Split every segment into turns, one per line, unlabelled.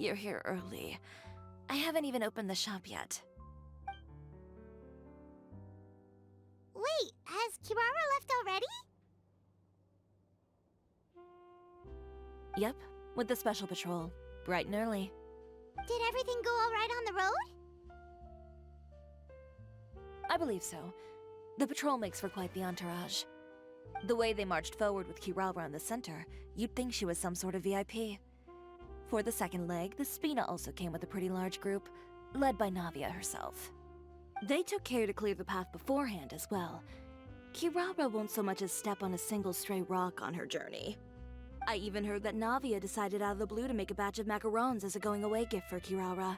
you're here early. I haven't even opened the shop yet.
Wait, has Kirara left already?
Yep, with the special patrol. Bright and early.
Did everything go alright on the road?
I believe so. The patrol makes for quite the entourage. The way they marched forward with Kirara in the center, you'd think she was some sort of VIP. For the second leg, the Spina also came with a pretty large group, led by Navia herself. They took care to clear the path beforehand as well. Kirara won't so much as step on a single stray rock on her journey. I even heard that Navia decided out of the blue to make a batch of macarons as a going-away gift for Kirara.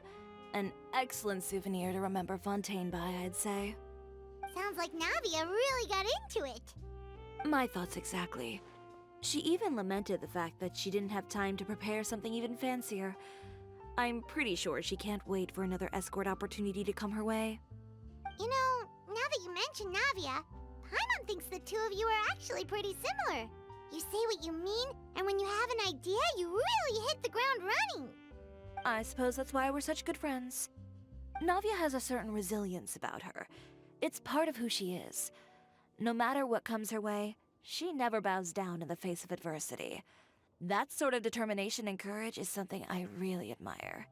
An excellent souvenir to remember Fontaine by, I'd say.
Sounds like Navia really got into it.
My thoughts exactly. She even lamented the fact that she didn't have time to prepare something even fancier. I'm pretty sure she can't wait for another escort opportunity to come her way.
You know, now that you mention Navia, Paimon thinks the two of you are actually pretty similar. You say what you mean, and when you have an idea, you really hit the ground running.
I suppose that's why we're such good friends. Navia has a certain resilience about her. It's part of who she is. No matter what comes her way, she never bows down in the face of adversity. That sort of determination and courage is something I really admire.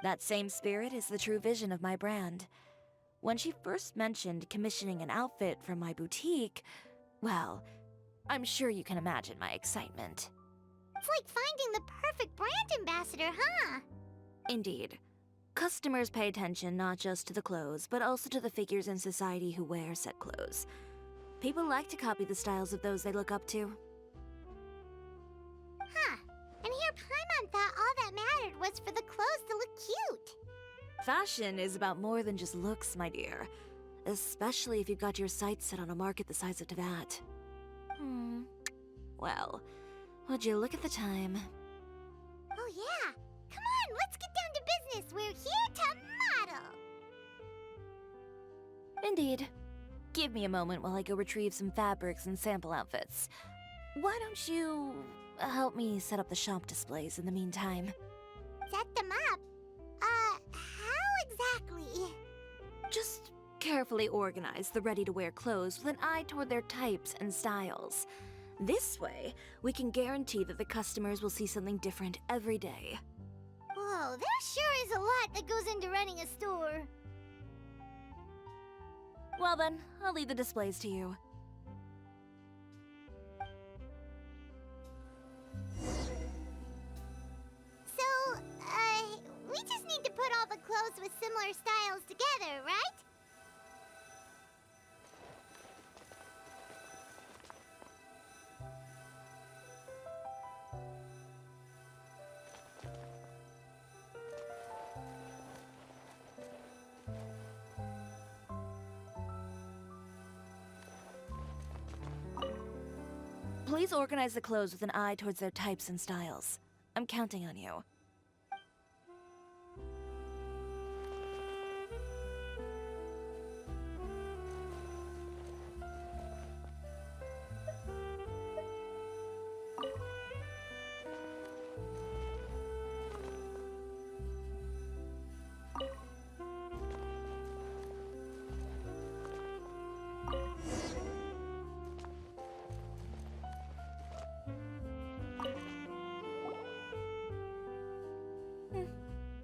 That same spirit is the true vision of my brand. When she first mentioned commissioning an outfit for my boutique, well, I'm sure you can imagine my excitement.
It's like finding the perfect brand ambassador, huh?
Indeed. Customers pay attention not just to the clothes, but also to the figures in society who wear said clothes. People like to copy the styles of those they look up to.
Huh. And here Paimon thought all that mattered was for the clothes to look cute.
Fashion is about more than just looks, my dear. Especially if you've got your sights set on a market the size of Teyvat. Well, would you look at the time?
Oh yeah! Come on, let's get down to business! We're here to model!
Indeed. Give me a moment while I go retrieve some fabrics and sample outfits. Why don't you help me set up the shop displays in the meantime?
Set them up? How exactly?
Just carefully organize the ready-to-wear clothes with an eye toward their types and styles. This way, we can guarantee that the customers will see something different every day.
Whoa, there sure is a lot that goes into running a store.
Well then, I'll leave the displays to you.
So, we just need to put all the clothes with similar styles together, right?
Please organize the clothes with an eye towards their types and styles. I'm counting on you.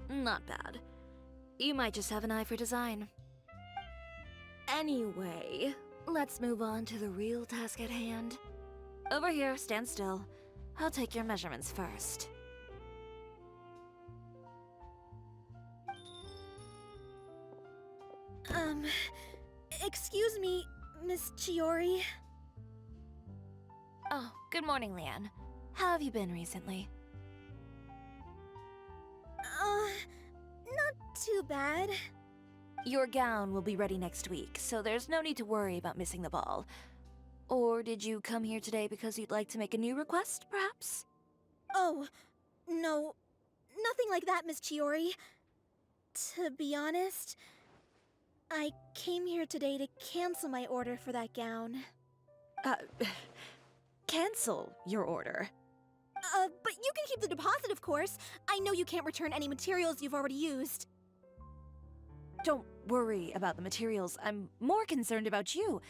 Not bad. You might just have an eye for design. Anyway, let's move on to the real task at hand. Over here, stand still. I'll take your measurements first.
Excuse me, Miss Chiori.
Oh, good morning, Leanne. How have you been recently?
Not too bad.
Your gown will be ready next week, so there's no need to worry about missing the ball. Or did you come here today because you'd like to make a new request, perhaps?
Oh, no. Nothing like that, Miss Chiori. To be honest, I came here today to cancel my order for that gown.
Cancel your order.
But you can keep the deposit, of course. I know you can't return any materials you've already used.
Don't worry about the materials. I'm more concerned about you.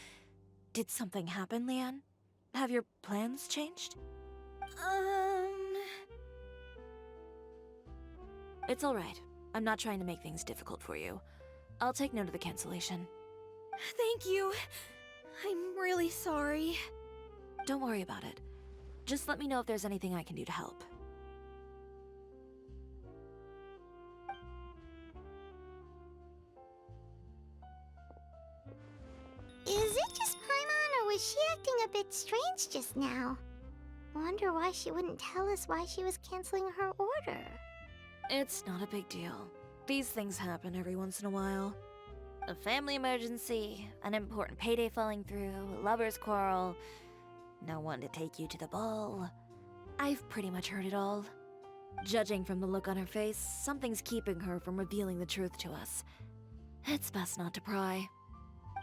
Did something happen, Leanne? Have your plans changed? It's all right. I'm not trying to make things difficult for you. I'll take note of the cancellation.
Thank you. I'm really sorry.
Don't worry about it. Just let me know if there's anything I can do to help.
Is it just Paimon, or was she acting a bit strange just now? Wonder why she wouldn't tell us why she was canceling her order.
It's not a big deal. These things happen every once in a while. A family emergency, an important payday falling through, a lover's quarrel, no one to take you to the ball. I've pretty much heard it all. Judging from the look on her face, something's keeping her from revealing the truth to us. It's best not to pry.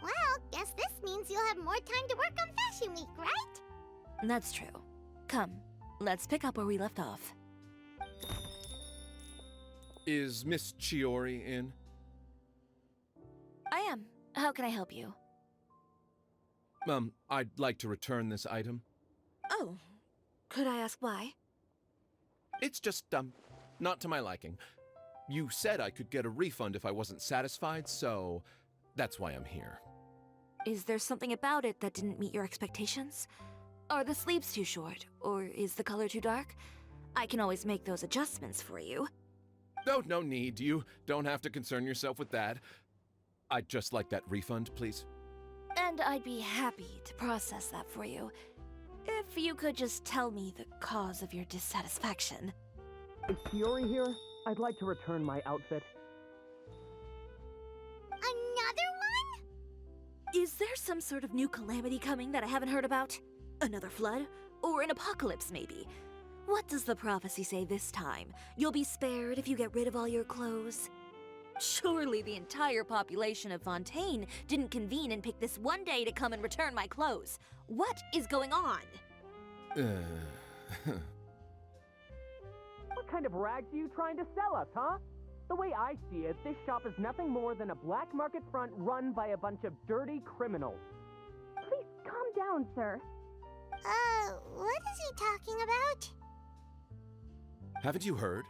Well, guess this means you'll have more time to work on Fashion Week, right?
That's true. Come, let's pick up where we left off.
Is Miss Chiori in?
I am. How can I help you?
I'd like to return this item.
Oh, could I ask why?
It's just, not to my liking. You said I could get a refund if I wasn't satisfied, so that's why I'm here.
Is there something about it that didn't meet your expectations? Are the sleeves too short, or is the color too dark? I can always make those adjustments for you.
Oh, no need. You don't have to concern yourself with that. I'd just like that refund, please.
And I'd be happy to process that for you. If you could just tell me the cause of your dissatisfaction.
Is Chiori here? I'd like to return my outfit.
Another one?
Is there some sort of new calamity coming that I haven't heard about? Another flood? Or an apocalypse, maybe? What does the prophecy say this time? You'll be spared if you get rid of all your clothes? Surely the entire population of Fontaine didn't convene and pick this one day to come and return my clothes. What is going on?
What kind of rags are you trying to sell us, huh? The way I see it, this shop is nothing more than a black market front run by a bunch of dirty criminals.
Please calm down, sir.
What is he talking about?
Haven't you heard?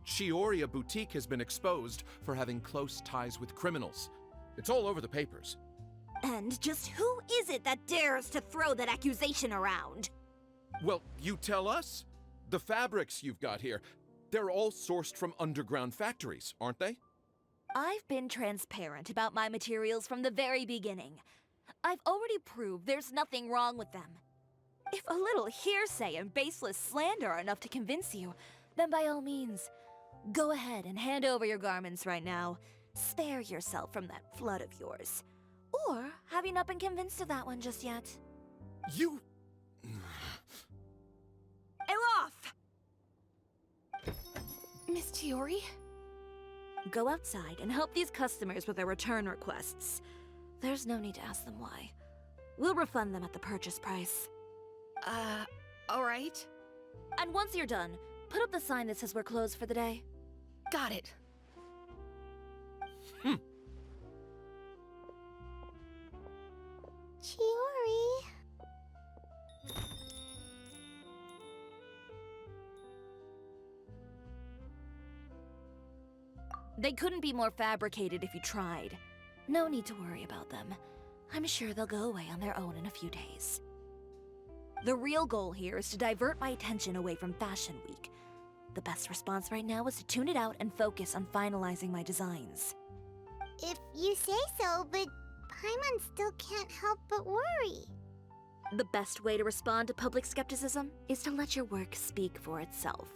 Chioria Boutique has been exposed for having close ties with criminals. It's all over the papers.
And just who is it that dares to throw that accusation around?
Well, you tell us. The fabrics you've got here, they're all sourced from underground factories, aren't they?
I've been transparent about my materials from the very beginning. I've already proved there's nothing wrong with them. If a little hearsay and baseless slander are enough to convince you, then by all means, go ahead and hand over your garments right now. Spare yourself from that flood of yours. Or have you not been convinced of that one just yet?
You...
Elof!
Miss Chiori?
Go outside and help these customers with their return requests. There's no need to ask them why. We'll refund them at the purchase price.
Alright.
And once you're done, put up the sign that says we're closed for the day.
Got it.
Chiori.
They couldn't be more fabricated if you tried. No need to worry about them. I'm sure they'll go away on their own in a few days. The real goal here is to divert my attention away from Fashion Week. The best response right now is to tune it out and focus on finalizing my designs.
If you say so, but Paimon still can't help but worry.
The best way to respond to public skepticism is to let your work speak for itself.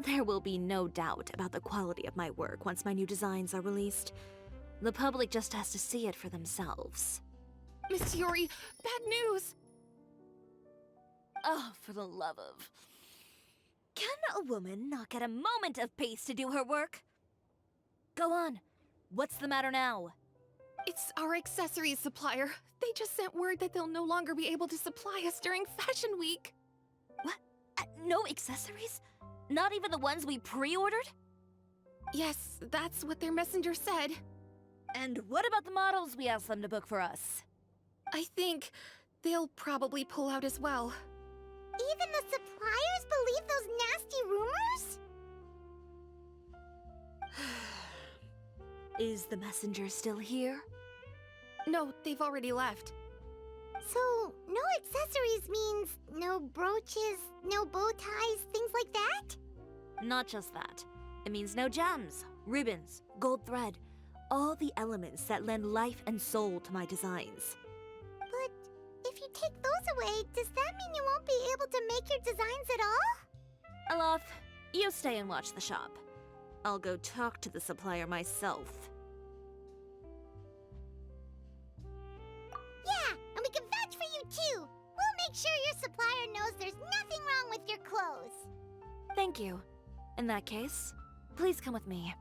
There will be no doubt about the quality of my work once my new designs are released. The public just has to see it for themselves.
Miss Chiori, bad news!
Oh, for the love of... Can a woman not get a moment of peace to do her work? Go on. What's the matter now?
It's our accessories supplier. They just sent word that they'll no longer be able to supply us during Fashion Week.
What? No accessories? Not even the ones we pre-ordered?
Yes, that's what their messenger said.
And what about the models we asked them to book for us?
I think they'll probably pull out as well.
Even the suppliers believe those nasty rumors?
Is the messenger still here?
No, they've already left.
So, no accessories means no brooches, no bow ties, things like that?
Not just that. It means no gems, ribbons, gold thread, all the elements that lend life and soul to my designs.
But if you take those away, does that mean you won't be able to make your designs at all?
Alof, you stay and watch the shop. I'll go talk to the supplier myself.
Yeah, and we can vouch for you too. We'll make sure your supplier knows there's nothing wrong with your clothes.
Thank you. In that case, please come with me.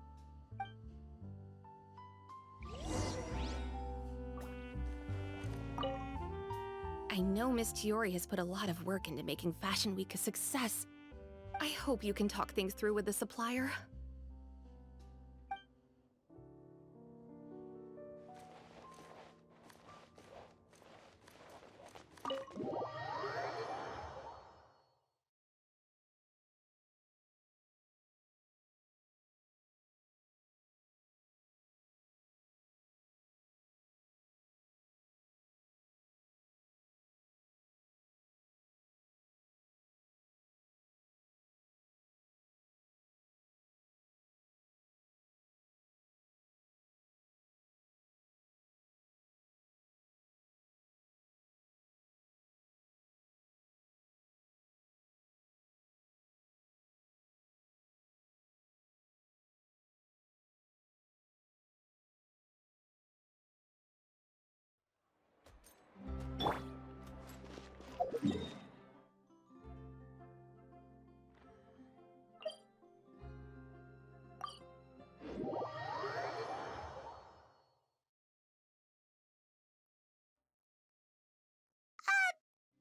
I know Miss Chiori has put a lot of work into making Fashion Week a success. I hope you can talk things through with the supplier.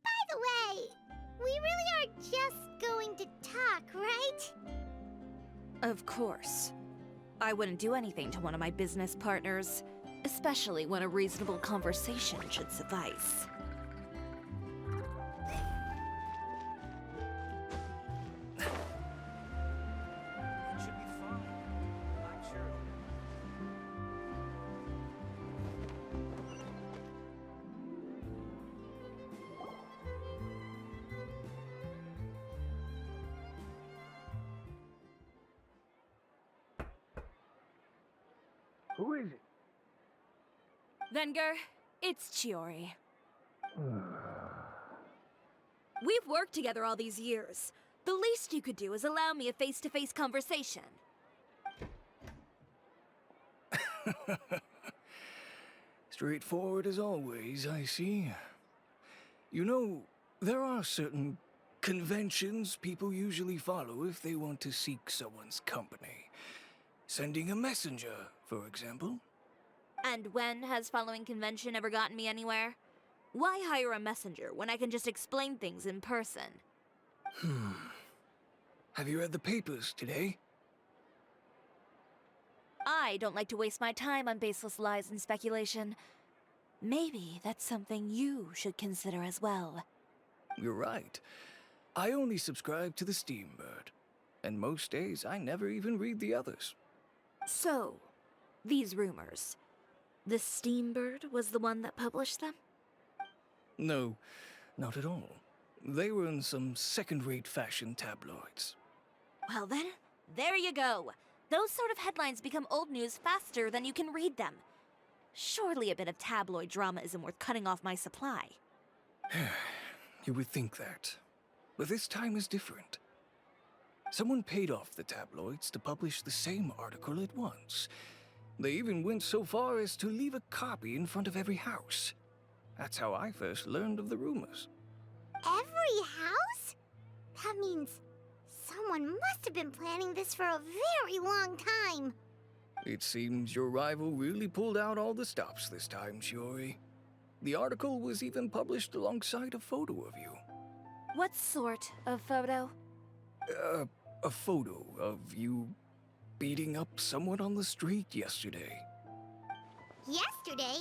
By the way, we really are just going to talk, right?
Of course. I wouldn't do anything to one of my business partners, especially when a reasonable conversation should suffice.
It should be fine. I'm sure it'll be.
Who is it?
Venger, it's Chiori. We've worked together all these years. The least you could do is allow me a face-to-face conversation.
Straightforward as always, I see. You know, there are certain conventions people usually follow if they want to seek someone's company. Sending a messenger, for example.
And when has following convention ever gotten me anywhere? Why hire a messenger when I can just explain things in person?
Have you read the papers today?
I don't like to waste my time on baseless lies and speculation. Maybe that's something you should consider as well.
You're right. I only subscribe to the Steambird. And most days, I never even read the others.
So, these rumors. The Steambird was the one that published them?
No, not at all. They were in some second-rate fashion tabloids.
Well then, there you go. Those sort of headlines become old news faster than you can read them. Surely a bit of tabloid drama isn't worth cutting off my supply.
You would think that. But this time is different. Someone paid off the tabloids to publish the same article at once. They even went so far as to leave a copy in front of every house. That's how I first learned of the rumors.
Every house? That means someone must have been planning this for a very long time.
It seems your rival really pulled out all the stops this time, Shiori. The article was even published alongside a photo of you.
What sort of photo?
A photo of you beating up someone on the street yesterday.
Yesterday?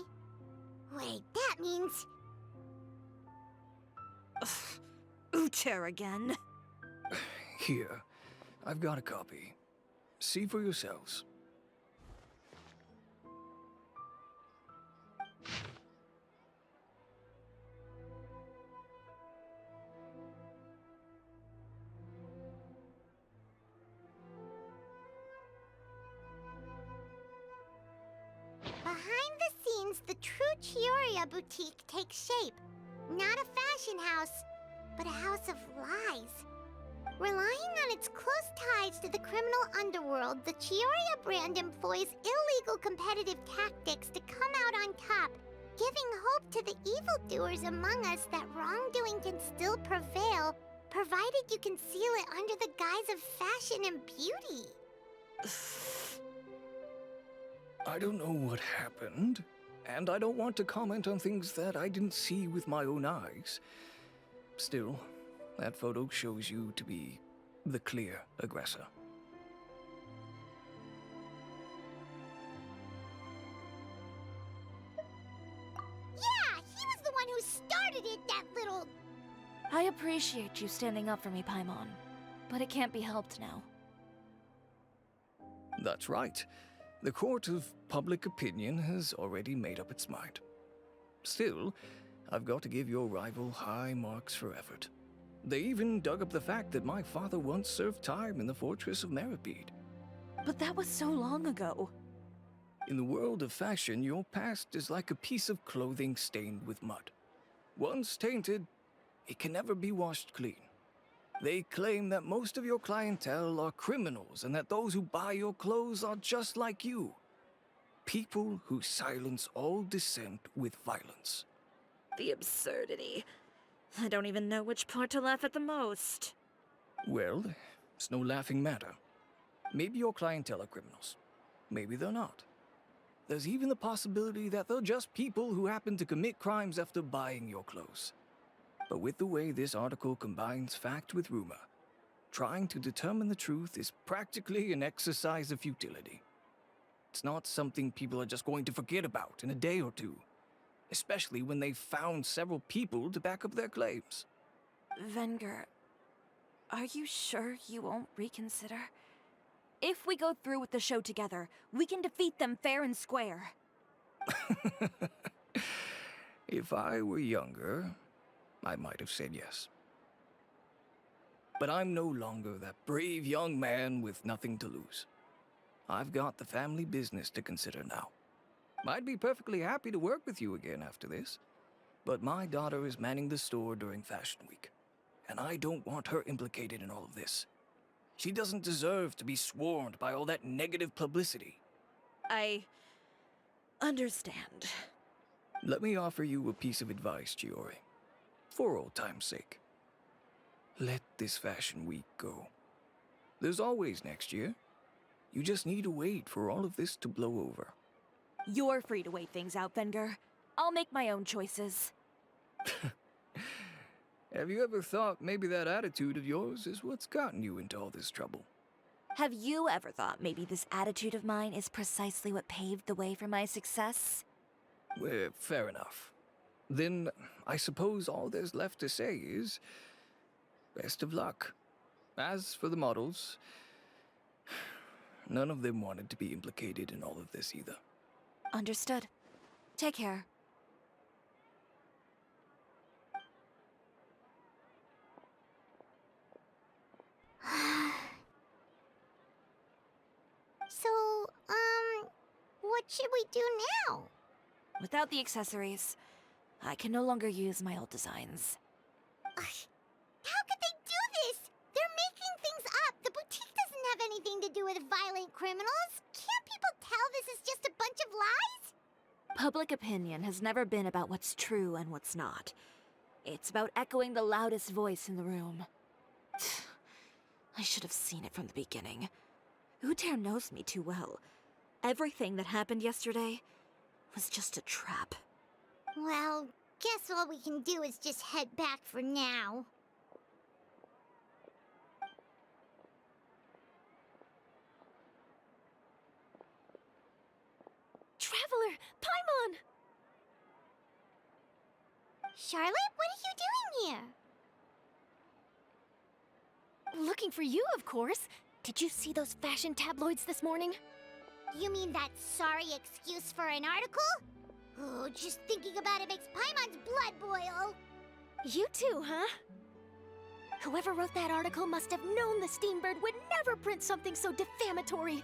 Wait, that means...
Uter again.
Here, I've got a copy. See for yourselves.
Behind the scenes, the true Chioria boutique takes shape. Not a fashion house, but a house of lies. Relying on its close ties to the criminal underworld, the Chioria brand employs illegal competitive tactics to come out on top, giving hope to the evildoers among us that wrongdoing can still prevail, provided you conceal it under the guise of fashion and beauty.
I don't know what happened, and I don't want to comment on things that I didn't see with my own eyes. Still, that photo shows you to be the clear aggressor.
Yeah, he was the one who started it, that little...
I appreciate you standing up for me, Paimon, but it can't be helped now.
That's right. The court of public opinion has already made up its mind. Still, I've got to give your rival high marks for effort. They even dug up the fact that my father once served time in the fortress of Meripede.
But that was so long ago.
In the world of fashion, your past is like a piece of clothing stained with mud. Once tainted, it can never be washed clean. They claim that most of your clientele are criminals and that those who buy your clothes are just like you. People who silence all dissent with violence.
The absurdity. I don't even know which part to laugh at the most.
Well, it's no laughing matter. Maybe your clientele are criminals. Maybe they're not. There's even the possibility that they're just people who happen to commit crimes after buying your clothes. But with the way this article combines fact with rumor, trying to determine the truth is practically an exercise of futility. It's not something people are just going to forget about in a day or two, especially when they've found several people to back up their claims.
Venger, are you sure you won't reconsider? If we go through with the show together, we can defeat them fair and square.
If I were younger, I might have said yes. But I'm no longer that brave young man with nothing to lose. I've got the family business to consider now. I'd be perfectly happy to work with you again after this, but my daughter is manning the store during Fashion Week, and I don't want her implicated in all of this. She doesn't deserve to be swarmed by all that negative publicity.
I understand.
Let me offer you a piece of advice, Chiori. For old time's sake. Let this Fashion Week go. There's always next year. You just need to wait for all of this to blow over.
You're free to wait things out, Venger. I'll make my own choices.
Have you ever thought maybe that attitude of yours is what's gotten you into all this trouble?
Have you ever thought maybe this attitude of mine is precisely what paved the way for my success?
Well, fair enough. Then I suppose all there's left to say is, best of luck. As for the models, none of them wanted to be implicated in all of this either.
Understood. Take care.
So, what should we do now?
Without the accessories, I can no longer use my old designs.
How could they do this? They're making things up. The boutique doesn't have anything to do with violent criminals. Can't people tell this is just a bunch of lies?
Public opinion has never been about what's true and what's not. It's about echoing the loudest voice in the room. I should have seen it from the beginning. Uter knows me too well. Everything that happened yesterday was just a trap.
Well, guess all we can do is just head back for now.
Traveler! Paimon!
Charlotte, what are you doing here?
Looking for you, of course. Did you see those fashion tabloids this morning?
You mean that sorry excuse for an article? Oh, just thinking about it makes Paimon's blood boil.
You too, huh? Whoever wrote that article must have known the Steambird would never print something so defamatory.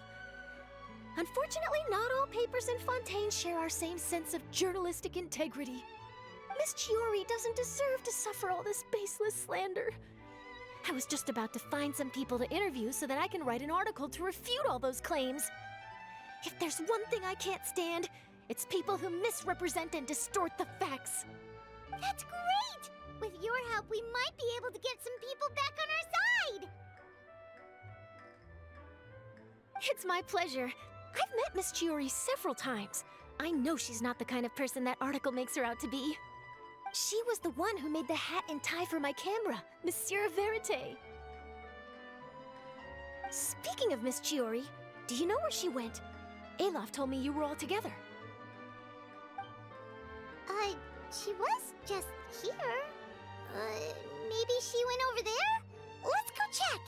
Unfortunately, not all papers in Fontaine share our same sense of journalistic integrity. Miss Chiori doesn't deserve to suffer all this baseless slander. I was just about to find some people to interview so that I can write an article to refute all those claims. If there's one thing I can't stand, it's people who misrepresent and distort the facts.
That's great! With your help, we might be able to get some people back on our side!
It's my pleasure. I've met Miss Chiori several times. I know she's not the kind of person that article makes her out to be. She was the one who made the hat and tie for my camera, Monsieur Verite. Speaking of Miss Chiori, do you know where she went? Alof told me you were all together.
She was just here. Maybe she went over there? Let's go check!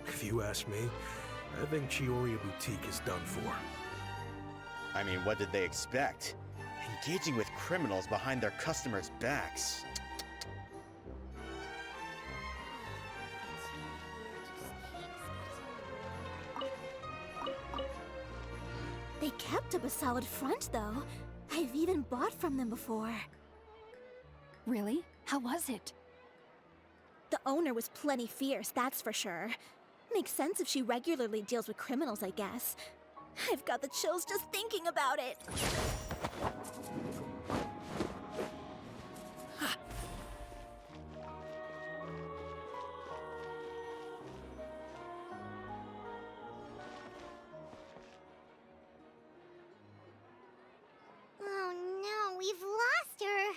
If you ask me, I think Chiori Boutique is done for.
I mean, what did they expect? Engaging with criminals behind their customers' backs.
They kept up a solid front, though. I've even bought from them before.
Really? How was it?
The owner was plenty fierce, that's for sure. Makes sense if she regularly deals with criminals, I guess. I've got the chills just thinking about it.
Oh no, we've lost her!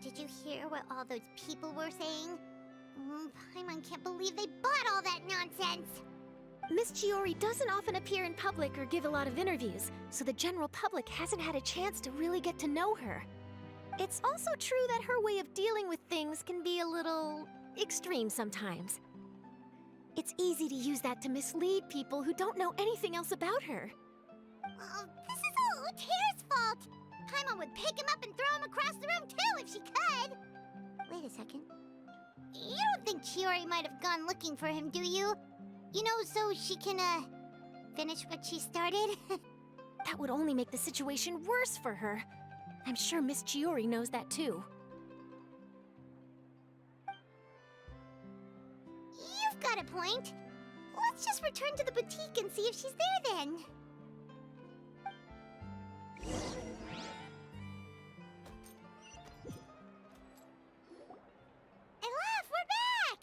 Did you hear what all those people were saying? Paimon can't believe they bought all that nonsense!
Miss Chiori doesn't often appear in public or give a lot of interviews, so the general public hasn't had a chance to really get to know her. It's also true that her way of dealing with things can be a little extreme sometimes. It's easy to use that to mislead people who don't know anything else about her.
Oh, this is all Utear's fault! Paimon would pick him up and throw him across the room too if she could! Wait a second. You don't think Chiori might have gone looking for him, do you? You know, so she can, finish what she started?
That would only make the situation worse for her. I'm sure Miss Chiori knows that too.
You've got a point. Let's just return to the boutique and see if she's there then. Elaf, we're back!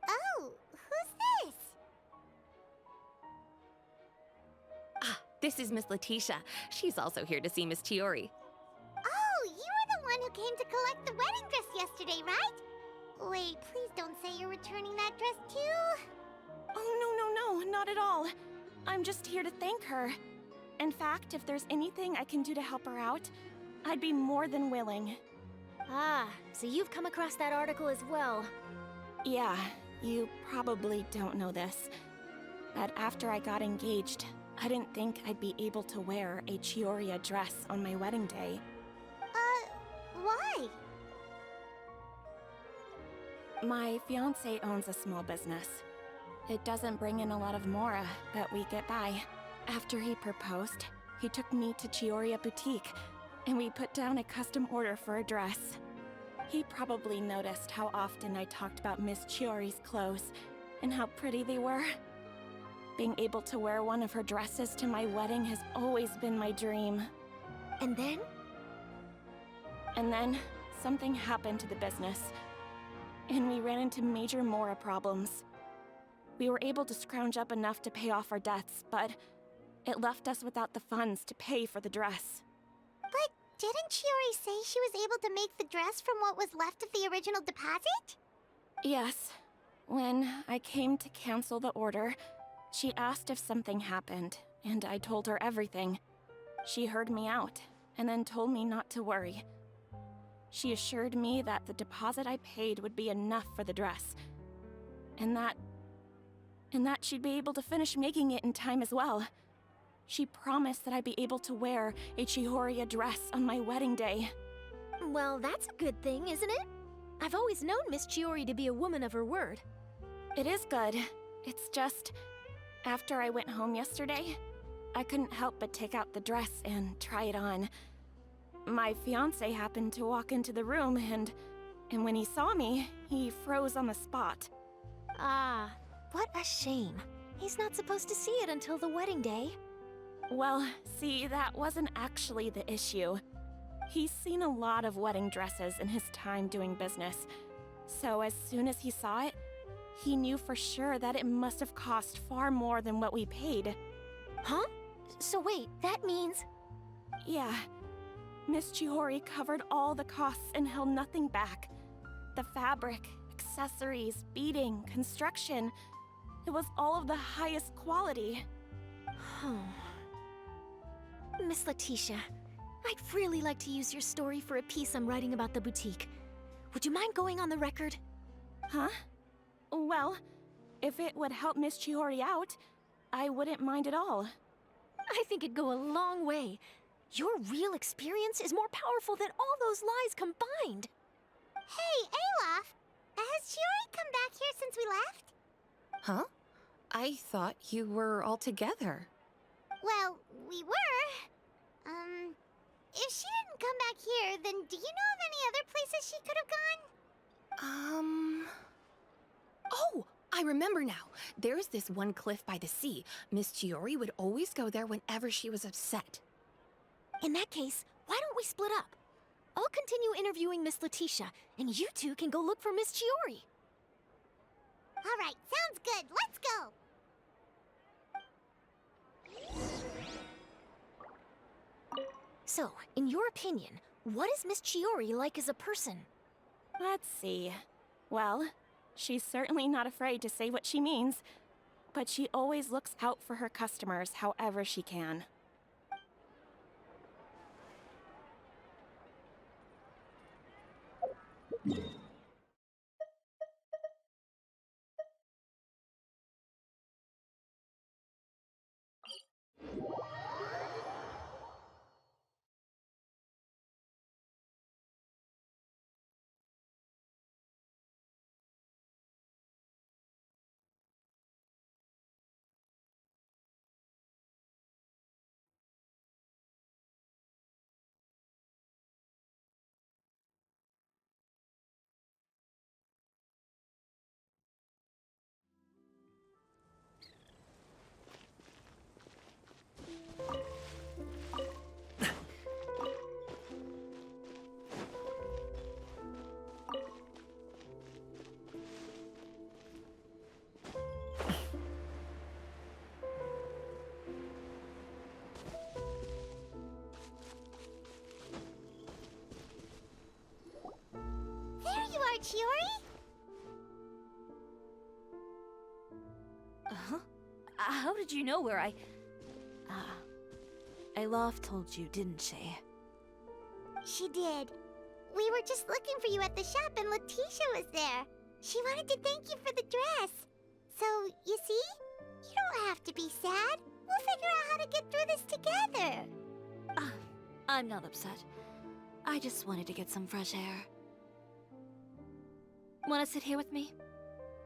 Oh, who's this?
Ah, this is Miss Letitia. She's also here to see Miss Chiori.
Oh, you were the one who came to collect the wedding dress yesterday, right? Wait, please don't say you're returning that dress too.
Oh, no, not at all. I'm just here to thank her. In fact, if there's anything I can do to help her out, I'd be more than willing.
Ah, so you've come across that article as well.
Yeah, you probably don't know this, but after I got engaged, I didn't think I'd be able to wear a Chiori dress on my wedding day.
Why?
My fiancé owns a small business. It doesn't bring in a lot of mora, but we get by. After he proposed, he took me to Chiori Boutique, and we put down a custom order for a dress. He probably noticed how often I talked about Miss Chiori's clothes, and how pretty they were. Being able to wear one of her dresses to my wedding has always been my dream.
And then?
And then, something happened to the business, and we ran into major mora problems. We were able to scrounge up enough to pay off our debts, but it left us without the funds to pay for the dress.
But Didn't Chiori say she was able to make the dress from what was left of the original deposit?
Yes. When I came to cancel the order, she asked if something happened, and I told her everything. She heard me out, and then told me not to worry. She assured me that the deposit I paid would be enough for the dress, and that she'd be able to finish making it in time as well. She promised that I'd be able to wear a Chihoria dress on my wedding day.
Well, that's a good thing, isn't it? I've always known Miss Chiori to be a woman of her word.
It is good. It's just, after I went home yesterday, I couldn't help but take out the dress and try it on. My fiancé happened to walk into the room and when he saw me, he froze on the spot.
Ah, what a shame. He's not supposed to see it until the wedding day.
Well, see, that wasn't actually the issue. He's seen a lot of wedding dresses in his time doing business. So as soon as he saw it, he knew for sure that it must have cost far more than what we paid.
Huh? So wait, that means...
Yeah. Miss Chihori covered all the costs and held nothing back. The fabric, accessories, beading, construction. It was all of the highest quality.
Miss Letitia, I'd really like to use your story for a piece I'm writing about the boutique. Would you mind going on the record?
Huh? Well, if it would help Miss Chihori out, I wouldn't mind at all.
I think it'd go a long way. Your real experience is more powerful than all those lies combined.
Hey, Olaf! Has Chiori come back here since we left?
Huh? I thought you were all together.
Well, we were. If she didn't come back here, then do you know of any other places she could have gone?
Oh, I remember now. There's this one cliff by the sea. Miss Chiori would always go there whenever she was upset.
In that case, why don't we split up? I'll continue interviewing Miss Letitia, and you two can go look for Miss Chiori.
All right, sounds good. Let's go!
So, in your opinion, what is Miss Chiori like as a person?
Let's see. Well, she's certainly not afraid to say what she means, but she always looks out for her customers however she can.
There you are, Chiori!
Huh? How did you know where I... Olaf told you, didn't she?
She did. We were just looking for you at the shop and Letitia was there. She wanted to thank you for the dress. So, you see? You don't have to be sad. We'll figure out how to get through this together.
I'm not upset. I just wanted to get some fresh air. Want to sit here with me?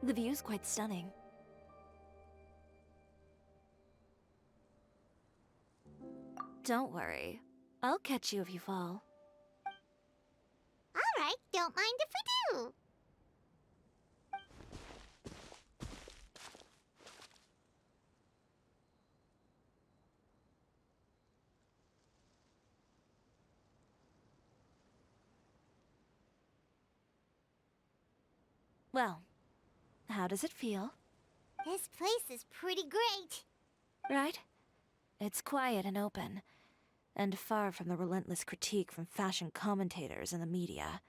The view's quite stunning. Don't worry. I'll catch you if you fall.
All right, don't mind if we do.
Well, how does it feel?
This place is pretty great.
Right? It's quiet and open. and far from the relentless critique from fashion commentators and the media.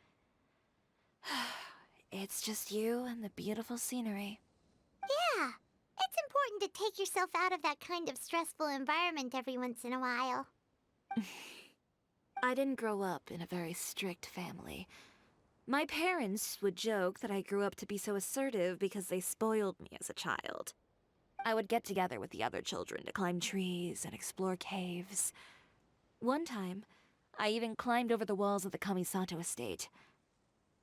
It's just you and the beautiful scenery.
Yeah, it's important to take yourself out of that kind of stressful environment every once in a while.
I didn't grow up in a very strict family. My parents would joke that I grew up to be so assertive because they spoiled me as a child. I would get together with the other children to climb trees and explore caves. One time, I even climbed over the walls of the Kamisato estate.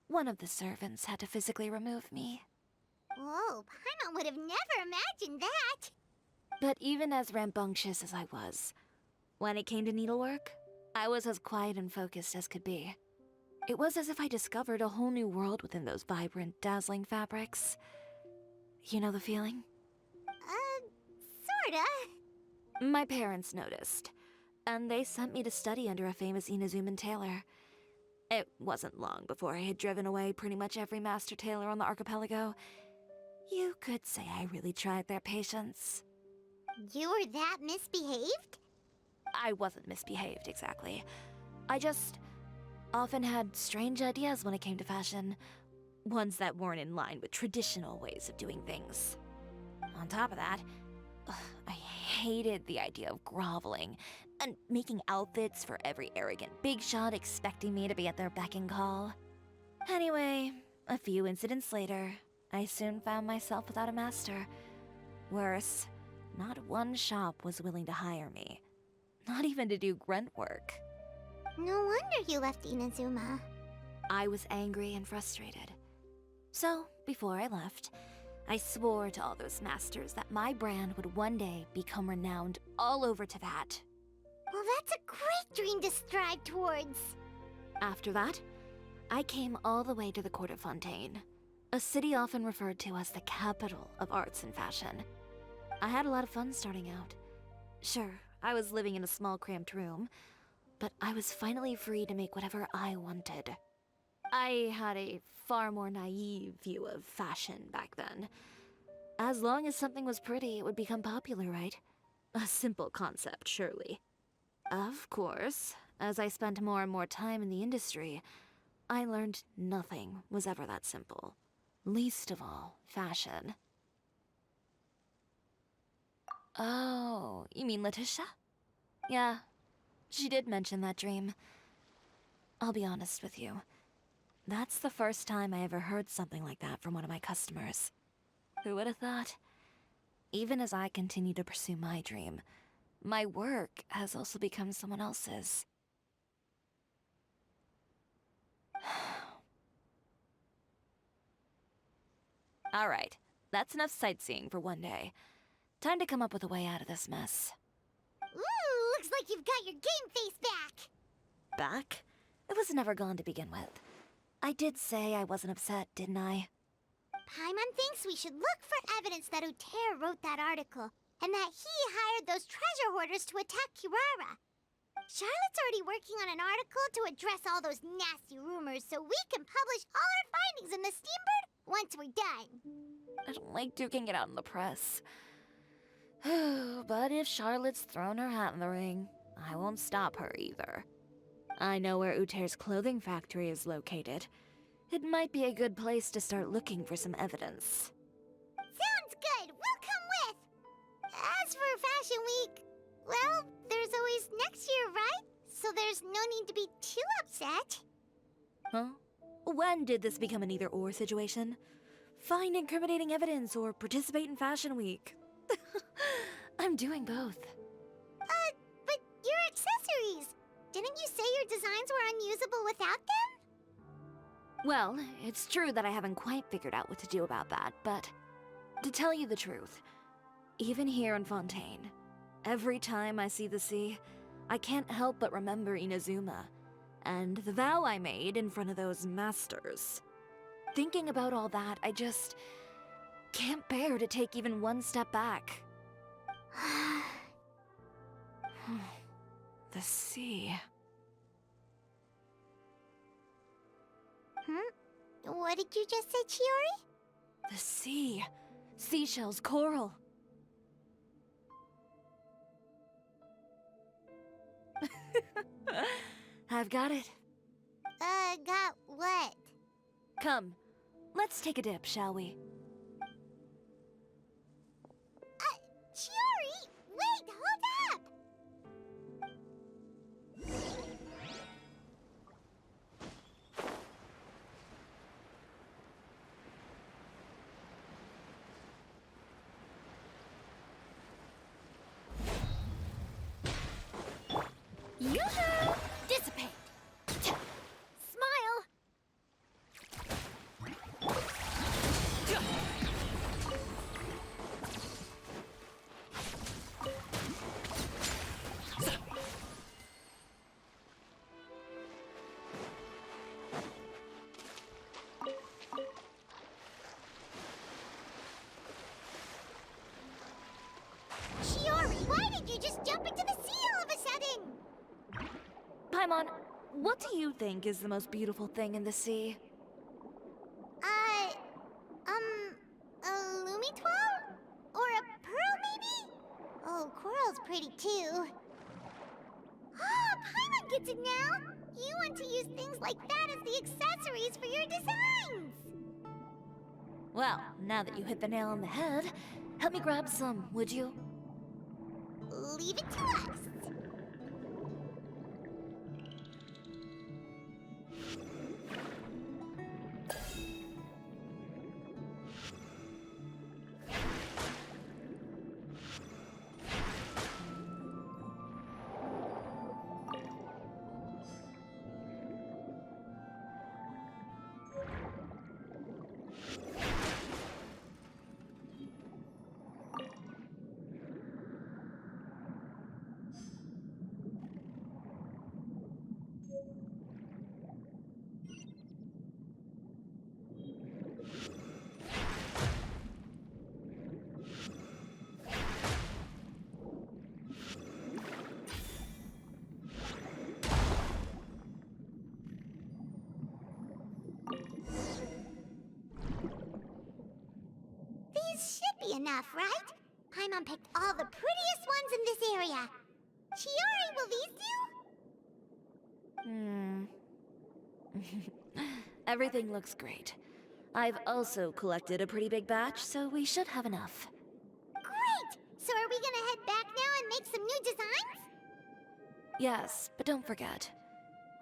One of the servants had to physically remove me.
Whoa, Paimon would have never imagined that!
But even as rambunctious as I was, when it came to needlework, I was as quiet and focused as could be. It was as if I discovered a whole new world within those vibrant, dazzling fabrics. You know the feeling?
Sorta.
My parents noticed, and they sent me to study under a famous Inazuman tailor. It wasn't long before I had driven away pretty much every master tailor on the archipelago. You could say I really tried their patience.
You were that misbehaved?
I wasn't misbehaved, exactly. I just often had strange ideas when it came to fashion. Ones that weren't in line with traditional ways of doing things. On top of that, I hated the idea of groveling and making outfits for every arrogant big shot expecting me to be at their beck and call. Anyway, a few incidents later, I soon found myself without a master. Worse, not one shop was willing to hire me. Not even to do grunt work.
No wonder you left Inazuma.
I was angry and frustrated. So, before I left, I swore to all those masters that my brand would one day become renowned all over Teyvat.
Well, that's a great dream to strive towards.
After that, I came all the way to the court of Fontaine, a city often referred to as the capital of arts and fashion. I had a lot of fun starting out. Sure, I was living in a small cramped room, but I was finally free to make whatever I wanted. I had a far more naive view of fashion back then. As long as something was pretty, it would become popular, right? A simple concept, surely. Of course, as I spent more and more time in the industry, I learned nothing was ever that simple. Least of all, fashion. Oh, you mean Letitia? Yeah, she did mention that dream. I'll be honest with you. That's the first time I ever heard something like that from one of my customers. Who would have thought? Even as I continue to pursue my dream, my work has also become someone else's. Alright, that's enough sightseeing for one day. Time to come up with a way out of this mess.
Ooh, looks like you've got your game face back!
Back? It was never gone to begin with. I did say I wasn't upset, didn't I?
Paimon thinks we should look for evidence that Uter wrote that article, and that he hired those treasure hoarders to attack Kirara. Charlotte's already working on an article to address all those nasty rumors so we can publish all our findings in the Steambird once we're done.
I don't like duking it out in the press. But if Charlotte's thrown her hat in the ring, I won't stop her either. I know where Uter's clothing factory is located. It might be a good place to start looking for some evidence.
Sounds good! We'll come with! As for Fashion Week, well, there's always next year, right? So there's no need to be too upset.
Huh? When did this become an either-or situation? Find incriminating evidence or participate in Fashion Week. I'm doing both.
But your accessories! Didn't you say your designs were unusable without them?
Well, it's true that I haven't quite figured out what to do about that, but to tell you the truth, even here in Fontaine, every time I see the sea, I can't help but remember Inazuma, and the vow I made in front of those masters. Thinking about all that, I just can't bear to take even one step back. The sea.
What did you just say, Chiori?
The sea. Seashells, coral. I've got it.
Got what?
Come, let's take a dip, shall we?
Chiori! Wait, hold up!
Yoo-hoo! Dissipate! Smile!
Chiori, why did you just jump into the sea all of a sudden?
Paimon, what do you think is the most beautiful thing in the sea?
A Lumitoile? Or a pearl, maybe? Oh, coral's pretty too. Ah, Paimon gets it now! You want to use things like that as the accessories for your designs!
Well, now that you hit the nail on the head, help me grab some, would you?
Leave it to us. These should be enough, right? Paimon picked all the prettiest ones in this area. Chiori, will these do?
Everything looks great. I've also collected a pretty big batch, so we should have enough.
Great! So are we gonna head back now and make some new designs?
Yes, but don't forget,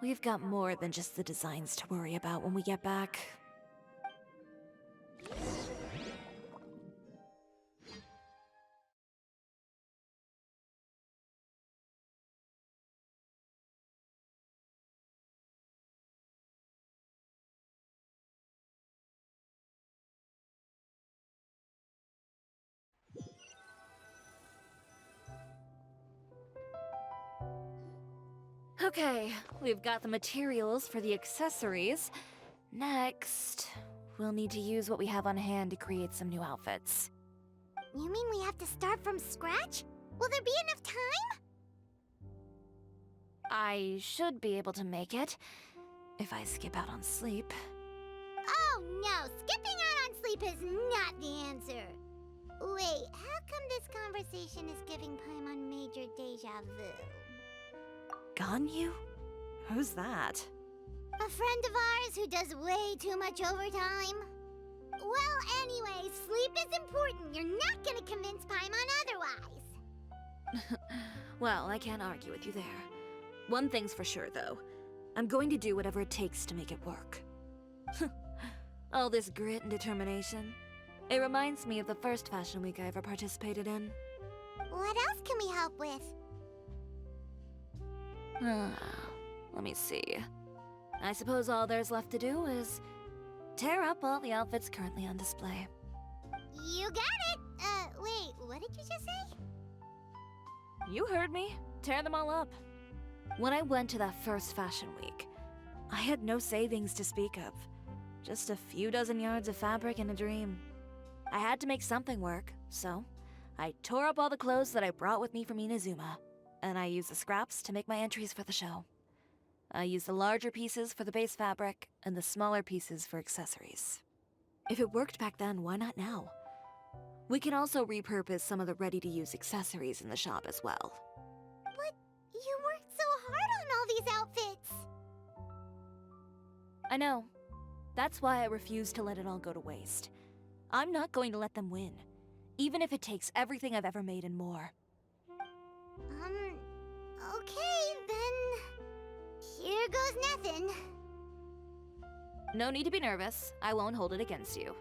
we've got more than just the designs to worry about when we get back. Okay, we've got the materials for the accessories. Next, we'll need to use what we have on hand to create some new outfits.
You mean we have to start from scratch? Will there be enough time?
I should be able to make it, if I skip out on sleep.
Oh no, skipping out on sleep is not the answer. Wait, how come this conversation is giving Paimon major deja vu?
Ganyu? Who's that?
A friend of ours who does way too much overtime. Well, anyway, sleep is important. You're not gonna convince Paimon otherwise.
Well, I can't argue with you there. One thing's for sure, though. I'm going to do whatever it takes to make it work. All this grit and determination. It reminds me of the first fashion week I ever participated in.
What else can we help with?
Let me see. I suppose all there's left to do is tear up all the outfits currently on display.
You got it! Wait, what did you just say?
You heard me. Tear them all up. When I went to that first fashion week, I had no savings to speak of. Just a few dozen yards of fabric and a dream. I had to make something work, so I tore up all the clothes that I brought with me from Inazuma, and I used the scraps to make my entries for the show. I used the larger pieces for the base fabric, and the smaller pieces for accessories. If it worked back then, why not now? We can also repurpose some of the ready-to-use accessories in the shop as well.
But you worked so hard on all these outfits.
I know. That's why I refuse to let it all go to waste. I'm not going to let them win, even if it takes everything I've ever made and more.
Okay, then... Here goes nothing.
No need to be nervous. I won't hold it against you.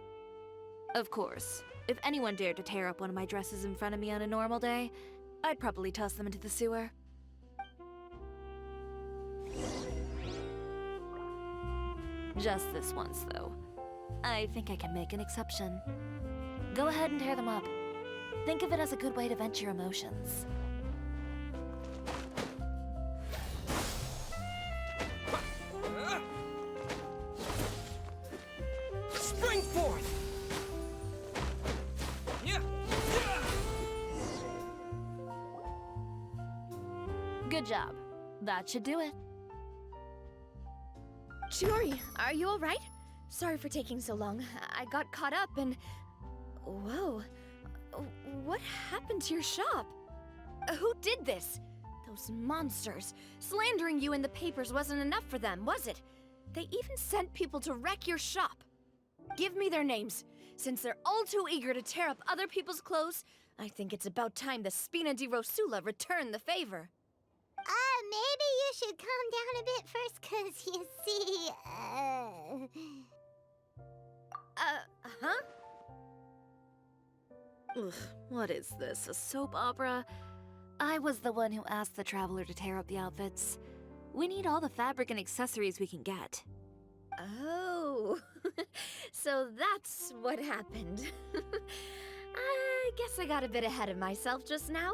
Of course, if anyone dared to tear up one of my dresses in front of me on a normal day, I'd probably toss them into the sewer. Just this once, though. I think I can make an exception. Go ahead and tear them up. Think of it as a good way to vent your emotions.
Spring forth!
Good job. That should do it.
Chiori, are you alright? Sorry for taking so long. I got caught up and... Whoa. What happened to your shop? Who did this? Those monsters. Slandering you in the papers wasn't enough for them, was it? They even sent people to wreck your shop. Give me their names. Since they're all too eager to tear up other people's clothes, I think it's about time the Spina di Rosula return the favor.
Maybe you should calm down a bit first, 'cause you see,
huh?
Ugh, what is this, a soap opera? I was the one who asked the traveler to tear up the outfits. We need all the fabric and accessories we can get.
Oh, so that's what happened. I guess I got a bit ahead of myself just now.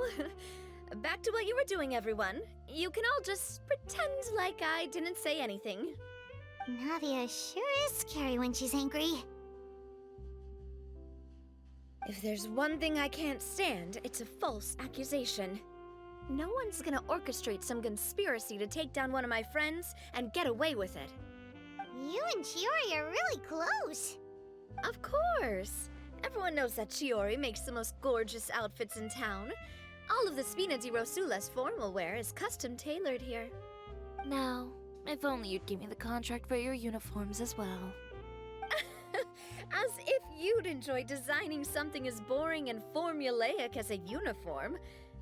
Back to what you were doing, everyone. You can all just pretend like I didn't say anything.
Navia sure is scary when she's angry.
If there's one thing I can't stand, it's a false accusation. No one's gonna orchestrate some conspiracy to take down one of my friends and get away with it.
You and Chiori are really close.
Of course. Everyone knows that Chiori makes the most gorgeous outfits in town. All of the Spina di Rosula's formal wear is custom tailored here.
Now, if only you'd give me the contract for your uniforms as well.
As if you'd enjoy designing something as boring and formulaic as a uniform.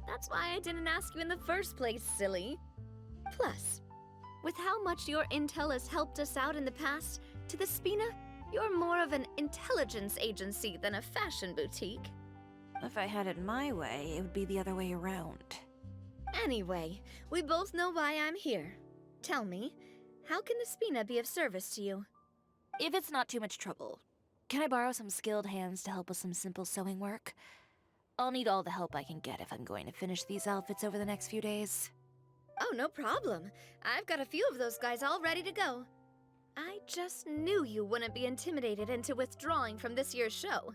That's why I didn't ask you in the first place, silly. Plus, with how much your intel has helped us out in the past, to the Spina, you're more of an intelligence agency than a fashion boutique.
If I had it my way, it would be the other way around.
Anyway, we both know why I'm here. Tell me, how can the Spina be of service to you?
If it's not too much trouble, can I borrow some skilled hands to help with some simple sewing work? I'll need all the help I can get if I'm going to finish these outfits over the next few days.
Oh, no problem. I've got a few of those guys all ready to go. I just knew you wouldn't be intimidated into withdrawing from this year's show.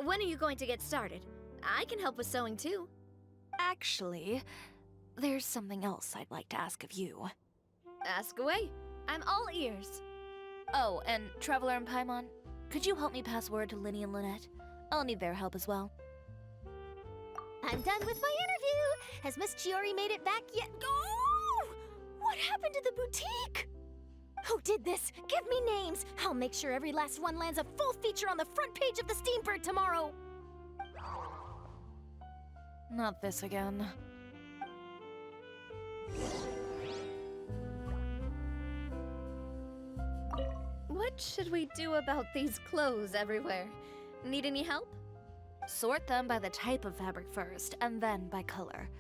When are you going to get started? I can help with sewing too.
Actually, there's something else I'd like to ask of you.
Ask away. I'm all ears.
Oh, and Traveler and Paimon, could you help me pass word to Linny and Lynette? I'll need their help as well.
I'm done with my interview. Has Miss Chiori made it back yet? Oh! What happened to the boutique? Who did this? Give me names. I'll make sure every last one lands a full feature on the front page of the Steambird tomorrow.
Not this again.
What should we do about these clothes everywhere? Need any help?
Sort them by the type of fabric first, and then by color.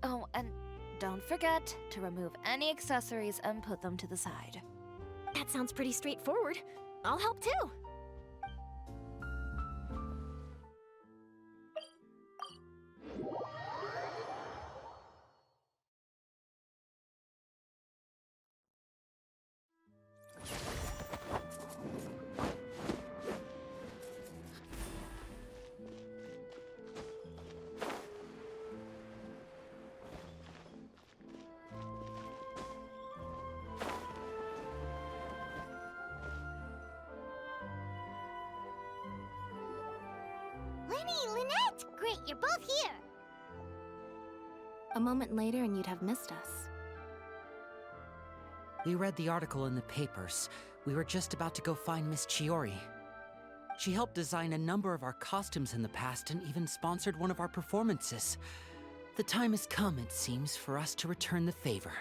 Oh, and don't forget to remove any accessories and put them to the side.
That sounds pretty straightforward. I'll help too.
Linny, Lynette! Great, you're both here!
A moment later and you'd have missed us.
We read the article in the papers. We were just about to go find Miss Chiori. She helped design a number of our costumes in the past and even sponsored one of our performances. The time has come, it seems, for us to return the favor.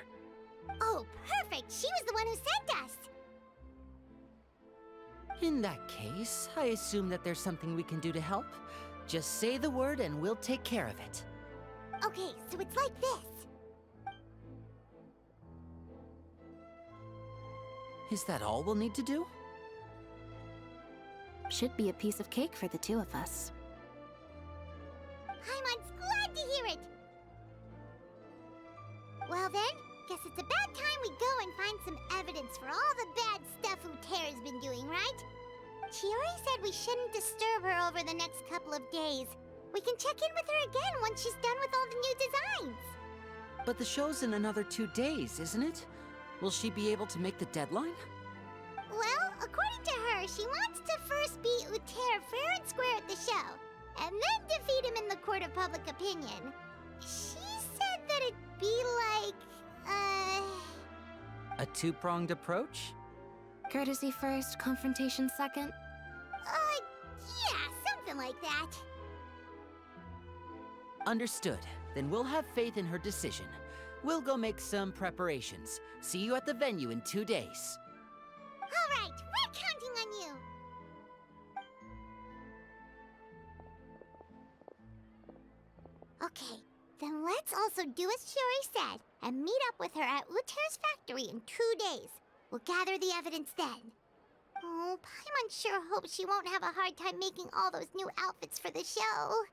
Oh, perfect! She was the one who sent us!
In that case, I assume that there's something we can do to help. Just say the word and we'll take care of it.
Okay, so it's like this.
Is that all we'll need to do?
Should be a piece of cake for the two of us.
Paimon's glad to hear it! Well then, guess it's about time we go and find some evidence for all the bad stuff Utera's been doing, right? Chiori said we shouldn't disturb her over the next couple of days. We can check in with her again once she's done with all the new designs.
But the show's in another 2 days, isn't it? Will she be able to make the deadline?
Well, according to her, she wants to first beat Utera fair and square at the show, and then defeat him in the court of public opinion. She said that it'd be like,
A two-pronged approach?
Courtesy first, confrontation second?
Yeah, something like that.
Understood. Then we'll have faith in her decision. We'll go make some preparations. See you at the venue in 2 days.
All right, we're counting on you. Okay, then let's also do as Chiori said and meet up with her at Utera's factory in 2 days. We'll gather the evidence then. Oh, Paimon sure hopes she won't have a hard time making all those new outfits for the show.